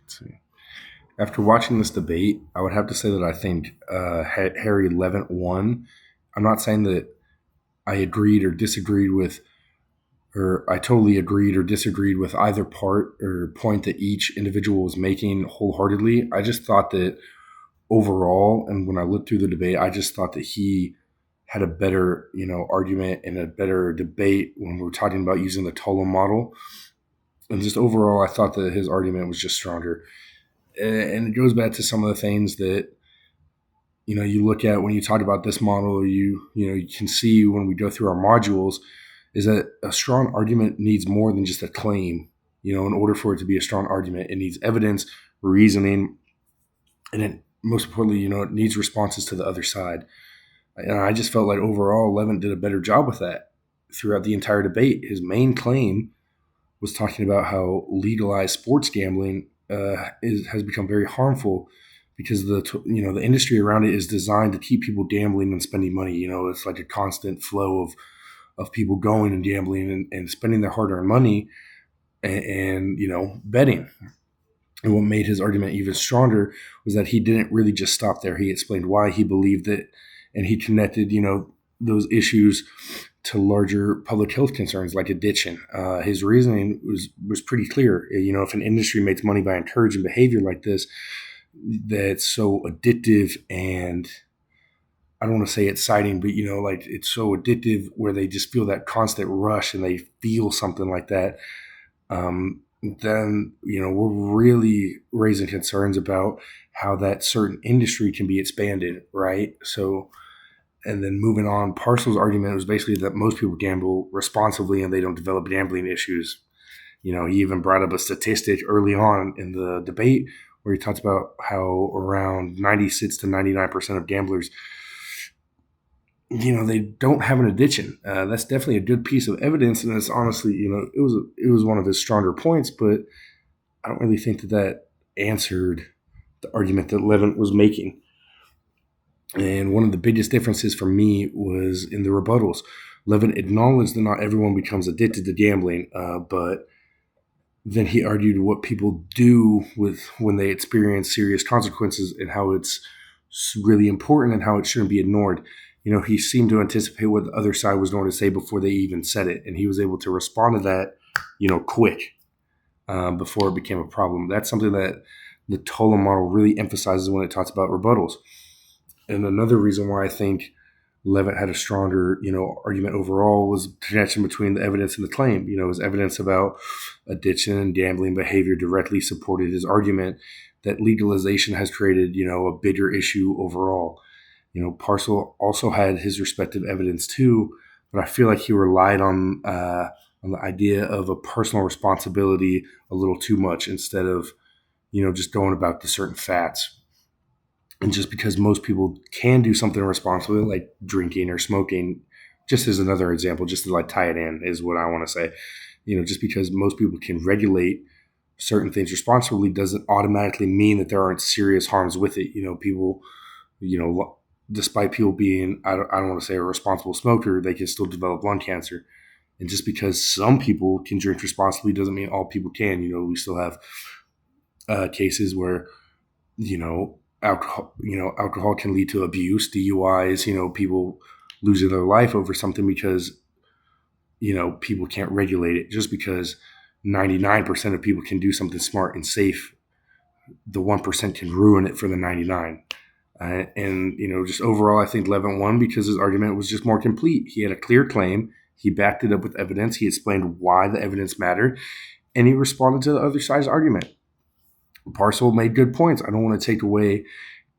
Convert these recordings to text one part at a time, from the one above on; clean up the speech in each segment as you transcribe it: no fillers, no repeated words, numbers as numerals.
Let's see. After watching this debate, I would have to say that I think Harry Levant won. I'm not saying that I agreed or disagreed with, or I totally agreed or disagreed with either part or point that each individual was making wholeheartedly. I just thought that overall, and when I looked through the debate, I just thought that he had a better, argument and a better debate when we were talking about using the Tollem model. And just overall, I thought that his argument was just stronger. And it goes back to some of the things that you look at when you talk about this model, or you can see when we go through our modules, is that a strong argument needs more than just a claim. In order for it to be a strong argument, it needs evidence, reasoning, and it, most importantly, it needs responses to the other side. And I just felt like overall, Levin did a better job with that throughout the entire debate. His main claim was talking about how legalized sports gambling has become very harmful because the industry around it is designed to keep people gambling and spending money. It's like a constant flow of people going and gambling and spending their hard-earned money and betting. And what made his argument even stronger was that he didn't really just stop there. He explained why he believed it, and he connected, those issues to larger public health concerns like addiction. His reasoning was pretty clear. If an industry makes money by encouraging behavior like this, that's so addictive, and I don't want to say exciting, but it's so addictive where they just feel that constant rush and they feel something like that. Then we're really raising concerns about how that certain industry can be expanded, right? So, and then moving on, Parcel's argument was basically that most people gamble responsibly and they don't develop gambling issues. He even brought up a statistic early on in the debate where he talks about how around 96 to 99% of gamblers, they don't have an addiction. That's definitely a good piece of evidence, and it's honestly, it was one of his stronger points, but I don't really think that answered the argument that Levin was making. And one of the biggest differences for me was in the rebuttals. Levin acknowledged that not everyone becomes addicted to gambling, but then he argued what people do with when they experience serious consequences and how it's really important and how it shouldn't be ignored. He seemed to anticipate what the other side was going to say before they even said it, and he was able to respond to that, quick before it became a problem. That's something that the Tollem model really emphasizes when it talks about rebuttals. And another reason why I think Levin had a stronger, argument overall was the connection between the evidence and the claim. His evidence about addiction and gambling behavior directly supported his argument that legalization has created, a bigger issue overall. Parcel also had his respective evidence too, but I feel like he relied on the idea of a personal responsibility a little too much instead of, just going about the certain facts. And just because most people can do something responsibly, like drinking or smoking, just as another example, just to like tie it in, is what I want to say. Just because most people can regulate certain things responsibly doesn't automatically mean that there aren't serious harms with it. People, despite people being, I don't want to say a responsible smoker, they can still develop lung cancer. And just because some people can drink responsibly doesn't mean all people can. We still have cases where, alcohol can lead to abuse, DUIs, people losing their life over something because, people can't regulate it. Just because 99% of people can do something smart and safe, the 1% can ruin it for the 99. And just overall, I think Levin won because his argument was just more complete. He had a clear claim. He backed it up with evidence. He explained why the evidence mattered, and he responded to the other side's argument. Parcel made good points. I don't want to take away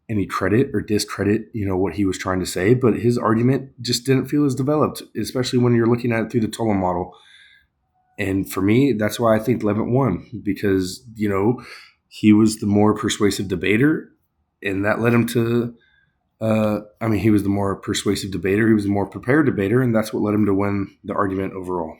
any credit or discredit, what he was trying to say, but his argument just didn't feel as developed, especially when you're looking at it through the Tollem model. And for me, that's why I think Levin won, because, he was the more persuasive debater, and that led him to, he was the more persuasive debater. He was the more prepared debater, and that's what led him to win the argument overall.